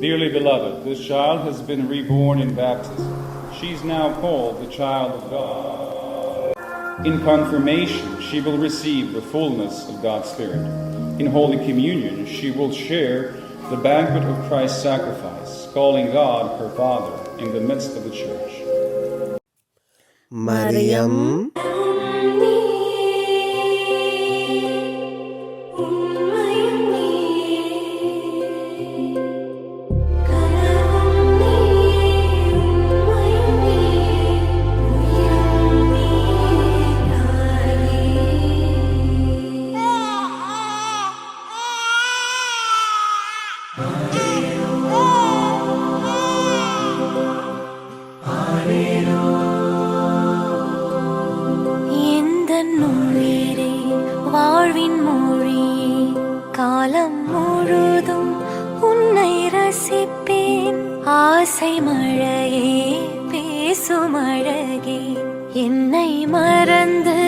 Dearly beloved, this child has been reborn in baptism. She is now called the child of God. In confirmation, she will receive the fullness of God's Spirit. In Holy Communion, she will share the banquet of Christ's sacrifice, calling God her Father in the midst of the Church. Mariam. வாழ்வின் மொழியே காலம் முழுதும் உன்னை ரசிப்பேன். ஆசை மழையே பேசும் அழகே என்னை மறந்து